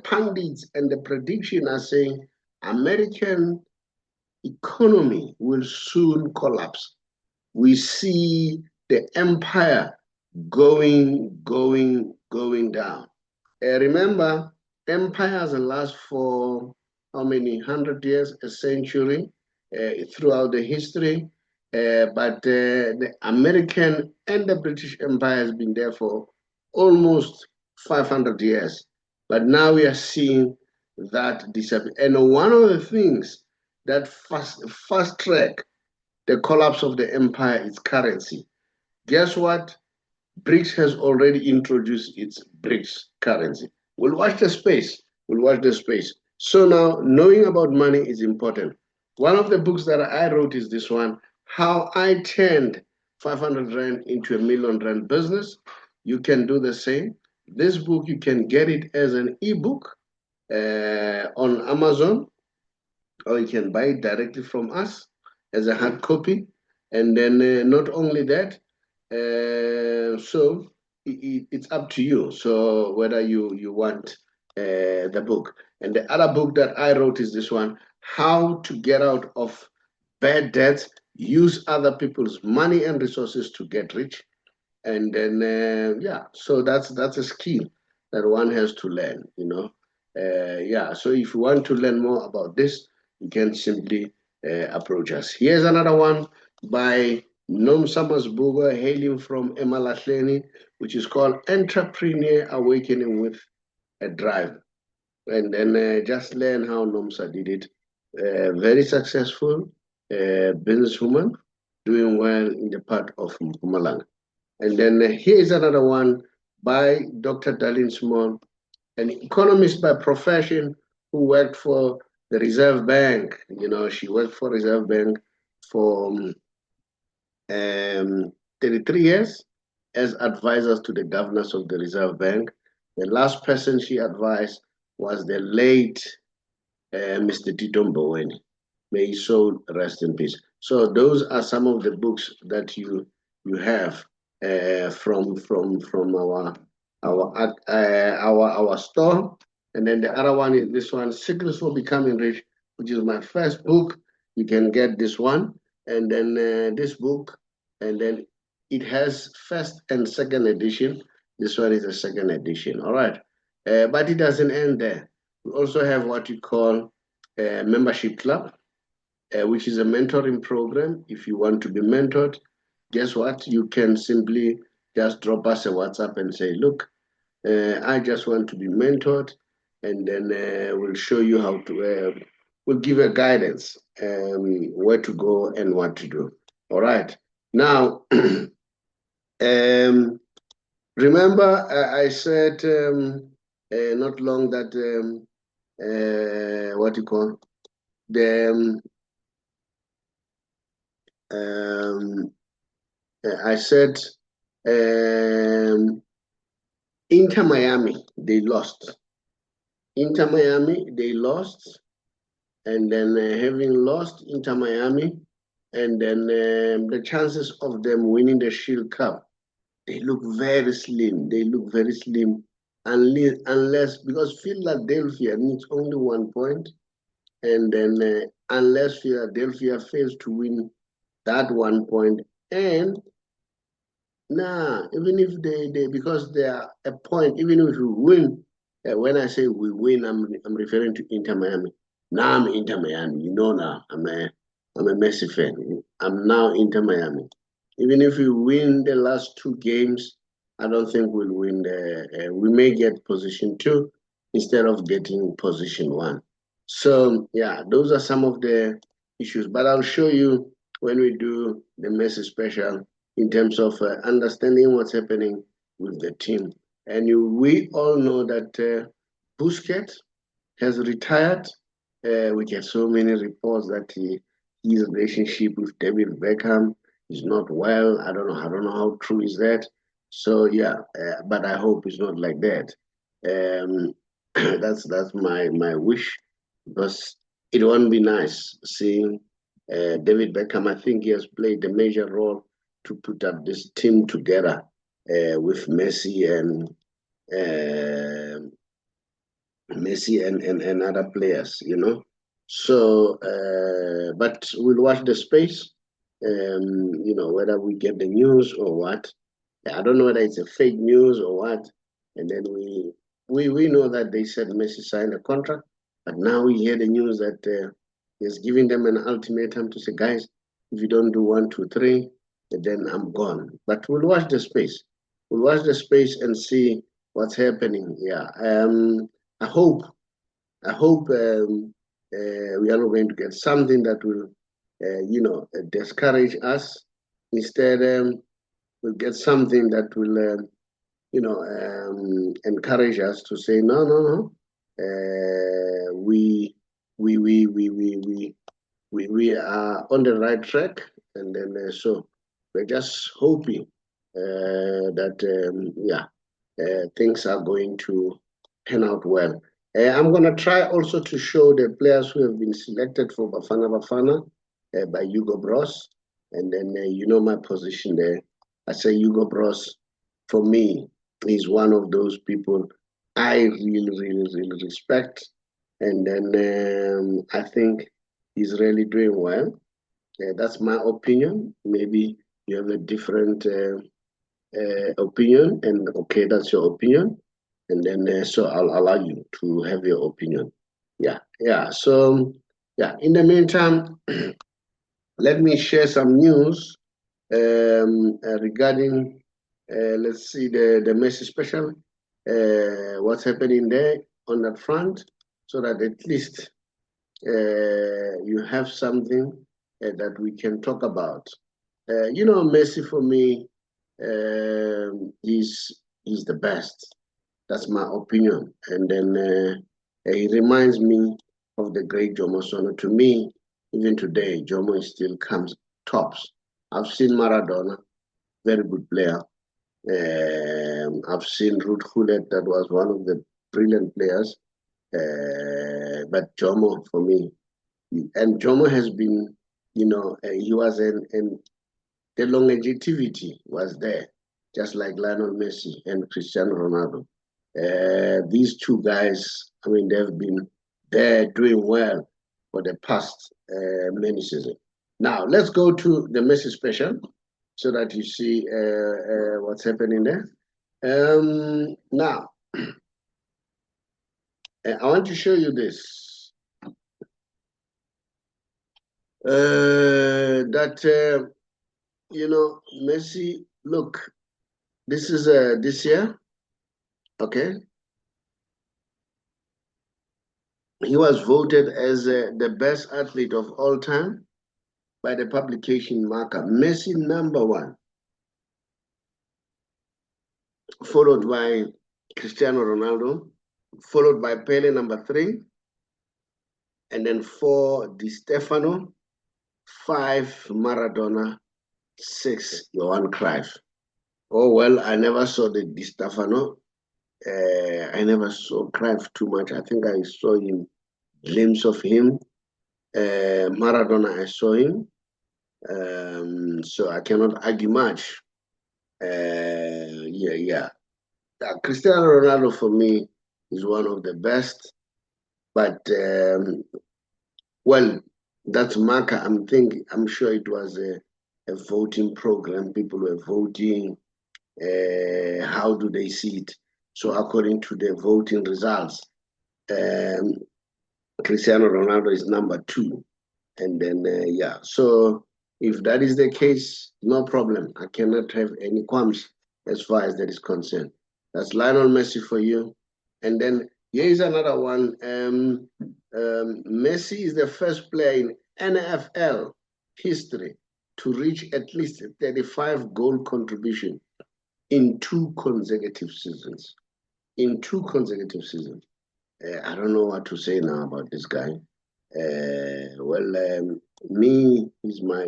pundits and the prediction are saying American economy will soon collapse. We see the empire going down. Remember, empires last for how many 100 years, a century, throughout the history. But the American and the British Empire has been there for almost 500 years. But now we are seeing that disappear. And one of the things that fast track the collapse of the empire is currency. Guess what? BRICS has already introduced its BRICS currency. We'll watch the space. We'll watch the space. So now knowing about money is important. One of the books that I wrote is this one, How I Turned 500 Rand into a $1 million business. You can do the same. This book, you can get it as an ebook on Amazon, or you can buy it directly from us as a hard copy. And then not only that, so it's up to you. So whether you want the book. And the other book that I wrote is this one, How to Get Out of Bad Debts, Use Other People's Money and Resources to Get Rich. And then, yeah, so that's a skill that one has to learn, you know. Yeah, so if you want to learn more about this, you can simply approach us. Here's another one by Nomsa Masbuga, hailing from Emalahleni, which is called Entrepreneur Awakening with a Drive. And then just learn how Nomsa did it. Very successful businesswoman, doing well in the part of Mpumalanga. And then here's another one by Dr. Darlene Small, an economist by profession who worked for the Reserve Bank. You know, she worked for Reserve Bank for 33 years as advisors to the governors of the Reserve Bank. The last person she advised was the late Mr. Tito Mboweni. May his soul rest in peace. So those are some of the books that you have from our store. And then the other one is this one, Secrets for Becoming Rich, which is my first book. You can get this one. And then this book, and then it has first and second edition. This one is a second edition, all right? But it doesn't end there. We also have what you call a membership club, which is a mentoring program. If you want to be mentored, guess what? You can simply just drop us a WhatsApp and say, look, I just want to be mentored, and then we'll show you how to, we'll give a guidance, where to go and what to do. All right. Now, remember I said not long that, what you call, the, I said, Inter Miami, they lost. Inter Miami, they lost. And then having lost Inter Miami, and then the chances of them winning the Shield Cup, they look very slim. They look very slim unless because Philadelphia needs only 1 point. And then unless Philadelphia fails to win that 1 point, and Nah, even if they because they are a point, even if we win, when I say we win, I'm referring to Inter Miami. Now I'm Inter Miami. You know now I'm a Messi fan. I'm now Inter Miami. Even if we win the last two games, I don't think we'll win we may get position 2 instead of getting position 1. So yeah, those are some of the issues. But I'll show you when we do the Messi special in terms of understanding what's happening with the team. And we all know that Busquets has retired. We get so many reports that his relationship with David Beckham is not well. I don't know how true is that. So yeah, but I hope it's not like that. That's my wish, because it won't be nice seeing David Beckham. I think he has played a major role to put up this team together with Messi and other players, you know. So, but we'll watch the space, you know, whether we get the news or what. I don't know whether it's a fake news or what. And then we know that they said Messi signed a contract, but now we hear the news that he's giving them an ultimatum to say, guys, if you don't do 1, 2, 3, then I'm gone. But we'll watch the space. We'll watch the space and see what's happening. Yeah. I hope we are not going to get something that will, you know, discourage us. Instead, we'll get something that will, you know, encourage us to say, no. We are on the right track, and then so we're just hoping that things are going to turn out well. I'm going to try also to show the players who have been selected for Bafana Bafana by Hugo Broos, and then you know my position there. I say Hugo Broos, for me, is one of those people I really respect, and then I think he's really doing well. That's my opinion. Maybe you have a different opinion, and okay, that's your opinion. And then so I'll allow you to have your opinion. Yeah. So yeah, in the meantime, let me share some news regarding let's see the Messi special, what's happening there on that front, so that at least you have something that we can talk about. You know, Messi for me, he's the best. That's my opinion. And then he reminds me of the great Jomo Sono. To me, even today, Jomo still comes tops. I've seen Maradona, very good player. I've seen Ruud Gullit, that was one of the brilliant players. But Jomo, for me, and Jomo has been, you know, he was the longevity was there, just like Lionel Messi and Cristiano Ronaldo. These two guys, I mean, they've been there doing well for the past many seasons. Now, let's go to the Messi special so that you see what's happening there. Now, I want to show you this. You know, Messi, look, this is this year. Okay, he was voted as the best athlete of all time by the publication Marca. Messi #1, followed by Cristiano Ronaldo, followed by Pele #3, and then 4 Di Stefano, 5 Maradona, 6 Johan Cruyff. Oh well, I never saw the Di Stefano. I never saw Cruyff too much. I think I saw him, glimpse of him. Maradona, I saw him. So I cannot argue much. Yeah. Cristiano Ronaldo for me is one of the best. But well, that's Marca. I'm sure it was a voting program. People were voting how do they see it? So according to the voting results, Cristiano Ronaldo is number 2. And then, yeah, so if that is the case, no problem. I cannot have any qualms as far as that is concerned. That's Lionel Messi for you. And then here is another one. Messi is the first player in NFL history to reach at least a 35 goal contribution in 2 consecutive seasons. In 2 consecutive seasons. I don't know what to say now about this guy. Me is my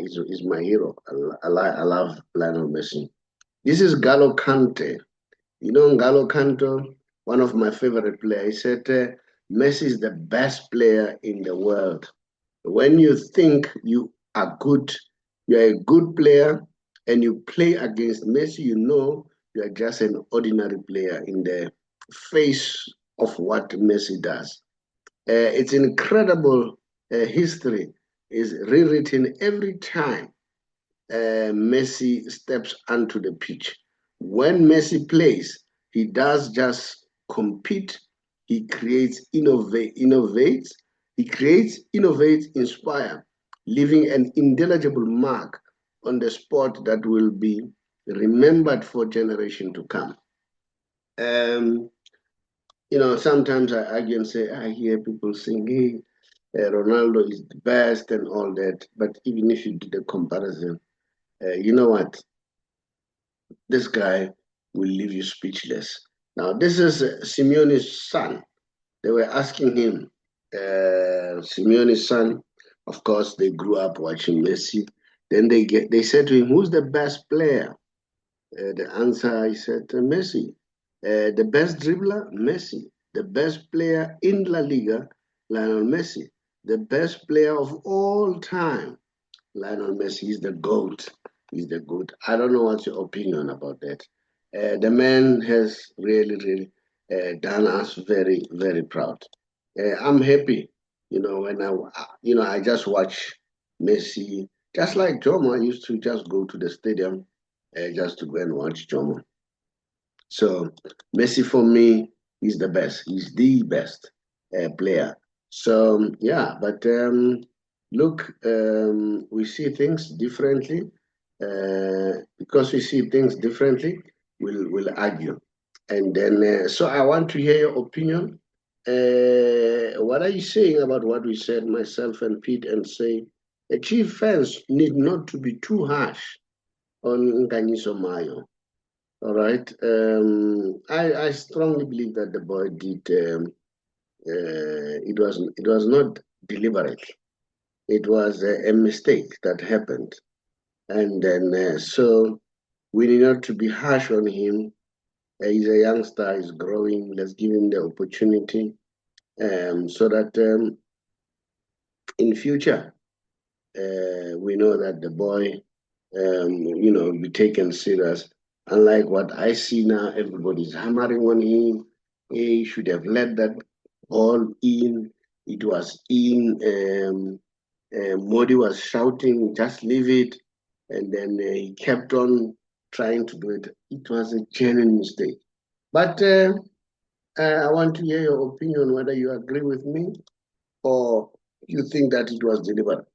hero. I love Lionel Messi. This is Galo Kante. You know Galo Kante, one of my favorite players. He said, Messi is the best player in the world. When you think you are good, you are a good player, and you play against Messi, you know you are just an ordinary player in the face of what Messi does. It's incredible history is rewritten every time Messi steps onto the pitch. When Messi plays, he does just compete. He creates, innovates. He creates, innovates, inspire, leaving an indelible mark on the sport that will be remembered for generations to come. You know, sometimes I argue and say, I hear people saying, hey, Ronaldo is the best and all that. But even if you do the comparison, you know what? This guy will leave you speechless. Now, this is Simeone's son. They were asking him, Simeone's son, of course, they grew up watching Messi. Then they said to him, who's the best player? The answer, he said, Messi. The best dribbler, Messi. The best player in La Liga, Lionel Messi. The best player of all time, Lionel Messi. Is the GOAT. He's the GOAT. I don't know what's your opinion about that. The man has really done us very, very proud. I'm happy, you know, when I just watch Messi, just like Jomo. I used to just go to the stadium just to go and watch Jomo. So Messi for me is the best. He's the best player. So yeah, but look, we see things differently. Because we see things differently, we'll argue. And then, so I want to hear your opinion. What are you saying about what we said, myself and Pete, and say Chief fans need not to be too harsh on Nkanyiso Mayo. All right. I strongly believe that the boy did. It was not deliberate. It was a mistake that happened, and then so we need not to be harsh on him. He's a youngster. He's growing. Let's give him the opportunity, so that in future we know that the boy, will be taken serious. Unlike what I see now, everybody's hammering on him. He should have let that ball in. It was in. Modi was shouting, just leave it. And then he kept on trying to do it. It was a genuine mistake. But I want to hear your opinion, whether you agree with me or you think that it was deliberate.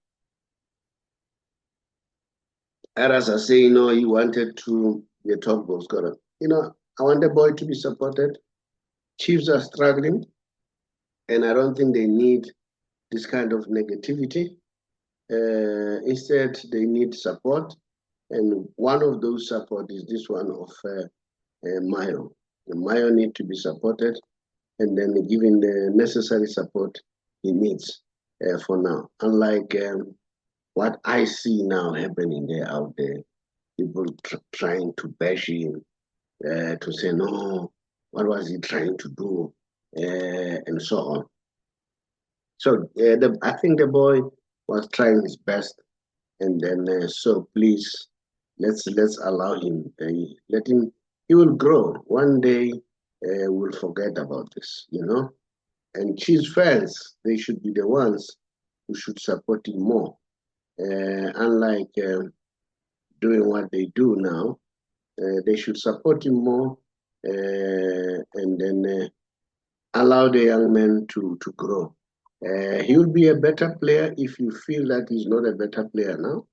Others are saying, no, he wanted to be a top goal scorer. I want the boy to be supported. Chiefs are struggling, and I don't think they need this kind of negativity. Instead, they need support, and one of those support is this one of Mayo. The Mayo need to be supported, and then given the necessary support he needs for now. Unlike what I see now happening out there, people trying to bash him, to say, no, what was he trying to do, and so on. So I think the boy was trying his best, and then so please, let's allow him. Let him. He will grow. One day, we'll forget about this, And Chiefs fans, they should be the ones who should support him more. Unlike doing what they do now, They should support him more, and then allow the young man to grow. He will be a better player if you feel that he's not a better player now.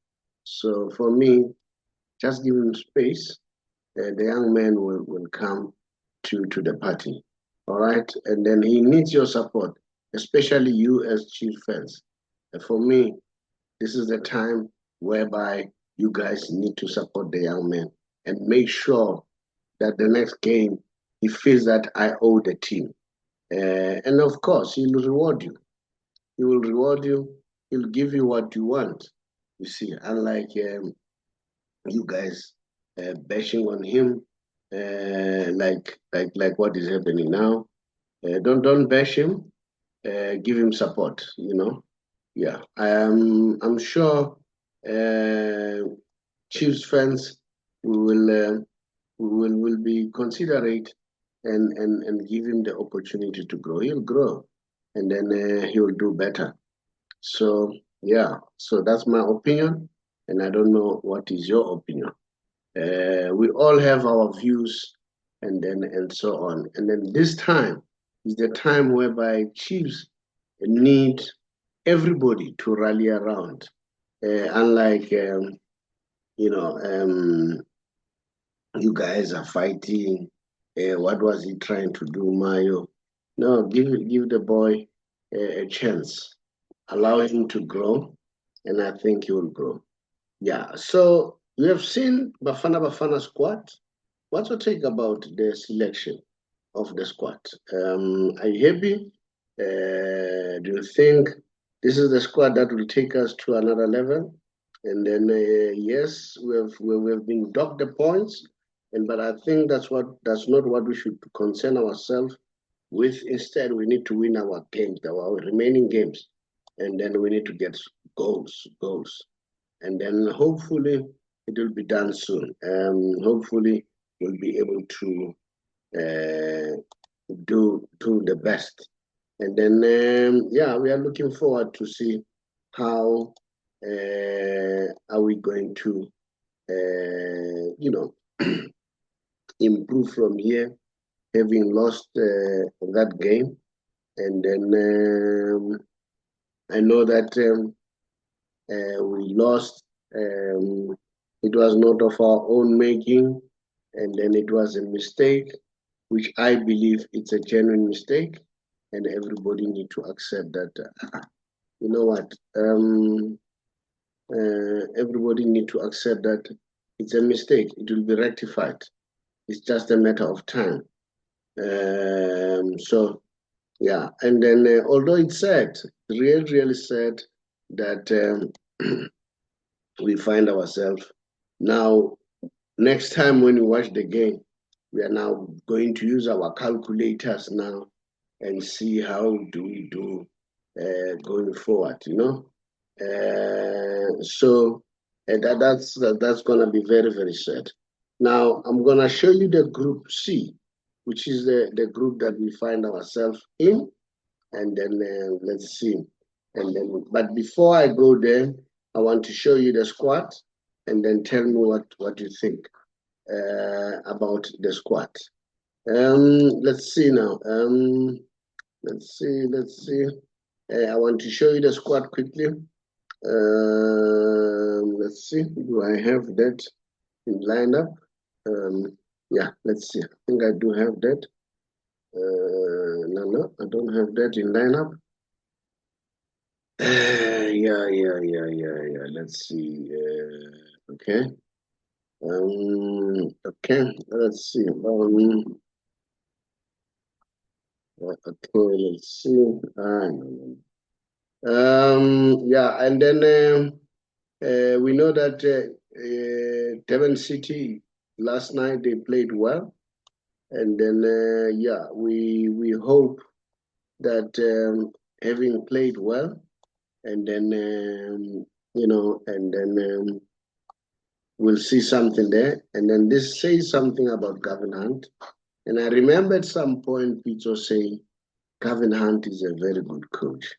So for me, just give him space. The young man will come to the party. All right. And then he needs your support, especially you as Chiefs fans. For me, this is the time whereby you guys need to support the young man and make sure that the next game he feels that I owe the team. And of course, he will reward you. He will reward you. He'll give you what you want. You see, unlike you guys bashing on him, like what is happening now. Don't bash him. Give him support. You know. Yeah, I'm sure Chiefs fans will be considerate and give him the opportunity to grow. He'll grow, and then he will do better. So yeah, so that's my opinion, and I don't know what is your opinion. We all have our views, and so on. And then this time is the time whereby Chiefs need everybody to rally around. Unlike you guys are fighting. What was he trying to do, Mayo? No, give the boy a chance. Allow him to grow, and I think he will grow. Yeah, so you have seen Bafana squad. What's your take about the selection of the squad? Are you happy? Do you think this is the squad that will take us to another level? And then yes, we have been docked the points, but I think that's not what we should concern ourselves with. Instead, we need to win our games, our remaining games, and then we need to get goals, and then hopefully it will be done soon. Hopefully we'll be able to do the best, and then yeah, we are looking forward to see how are we going to improve from here, having lost that game. And then I know that we lost. It was not of our own making, and then it was a mistake, which I believe it's a genuine mistake, and everybody need to accept that. You know what? Everybody need to accept that it's a mistake. It will be rectified. It's just a matter of time. So yeah, and then although it's sad, really sad that we find ourselves now, next time when we watch the game, we are now going to use our calculators now and see how do we do going forward, so that's going to be very, very sad. Now I'm going to show you the group C, which is the group that we find ourselves in, and then let's see. And then, but before I go there, I want to show you the squad, and then tell me what you think about the squad. Let's see now. Let's see. I want to show you the squad quickly. Let's see. Do I have that in lineup? Yeah, let's see. I think I do have that. No, I don't have that in lineup. Yeah. Let's see. Okay. Okay. Let's see. Okay. Let's see. Yeah, and then we know that Devon City last night they played well, and then yeah, we hope that having played well, and then and then we'll see something there. And then this says something about Gavin Hunt, and I remember at some point Pitso saying Gavin Hunt is a very good coach.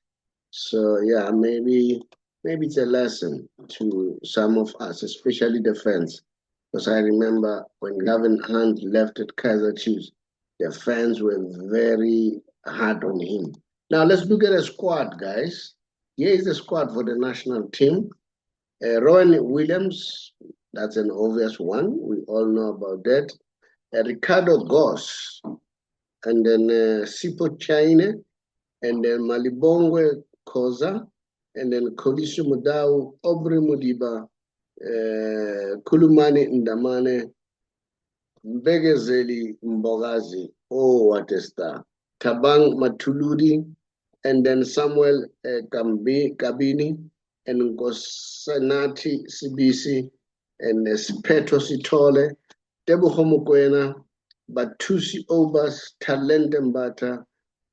So yeah, maybe it's a lesson to some of us, especially the fans, Because I remember when Gavin Hunt left at Kaiser Chiefs, the fans were very hard on him. Now let's look at a squad, guys. Here is the squad for the national team. Rowan Williams, that's an obvious one. We all know about that. Ricardo Goss, and then Sipo Chaine, and then Malibongwe Koza, and then Kodisho Mudau, Aubrey Mudiba, Kulumani Ndamane, Mbegezeli Mbogazi, oh, what a star. Tabang Matuludi, and then Samuel Kabini, and Gosanati Sibisi, and Speto Sitole, Debuho Mukwena, Batusi Obas, Talente Mbata,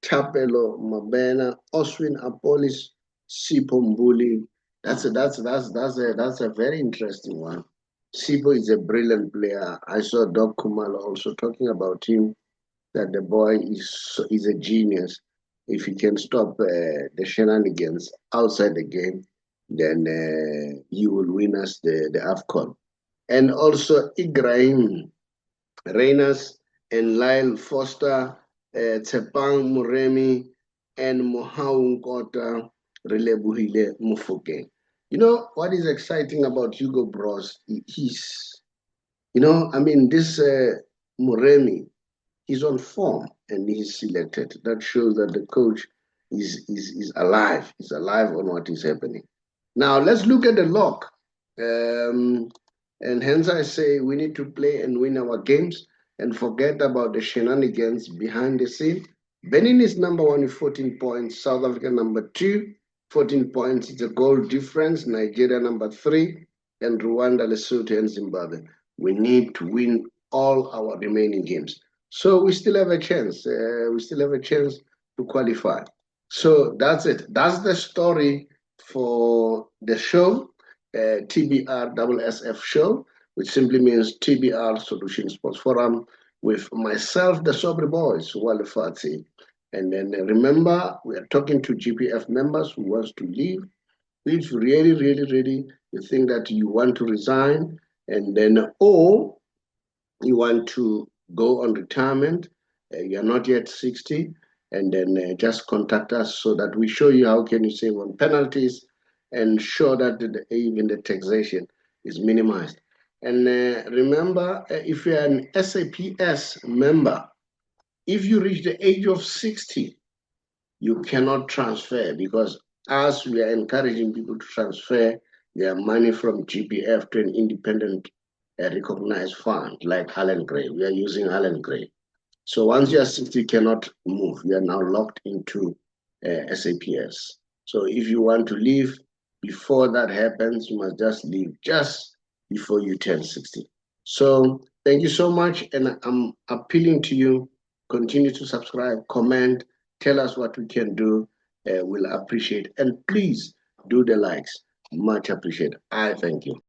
Tapelo Mabena, Oswin Apolis, Sipo Mbuli. That's a very interesting one. Sipo is a brilliant player. I saw Doc Kumalo also talking about him, that the boy is a genius. If he can stop the shenanigans outside the game, then he will win us the AFCON. And also Ibrahim Reynas and Lyle Foster, Tsepang Muremi, and Mohaun Kota Rilebuhile Mufuke. You know what is exciting about Hugo Broos? He's, this Muremi, he's on form and he's selected. That shows that the coach is alive. He's alive on what is happening. Now let's look at the lock. And hence I say we need to play and win our games and forget about the shenanigans behind the scene. Benin is number 1 with 14 points. South Africa number 2, 14 points. It's a goal difference. Nigeria number 3, and Rwanda, Lesotho, and Zimbabwe. We need to win all our remaining games. So we still have a chance. We still have a chance to qualify. So that's it. That's the story for the show, TBR SSF Show, which simply means TBR Solution Sports Forum, with myself, the Saubrey Boyz Walefatshe. And then remember, we are talking to GPF members who wants to leave. If really, you think that you want to resign, and then, or you want to go on retirement, you're not yet 60, and then just contact us so that we show you how can you save on penalties and show that even the taxation is minimized. And remember, if you're an SAPS member, if you reach the age of 60, you cannot transfer, because as we are encouraging people to transfer their money from GPF to an independent recognized fund like Allen Gray. We are using Allen Gray. So once you are 60, you cannot move. You are now locked into SAPS. So if you want to leave before that happens, you must just leave just before you turn 60. So thank you so much. And I'm appealing to you, continue to subscribe, comment, tell us what we can do. We'll appreciate. And please do the likes. Much appreciated. I thank you.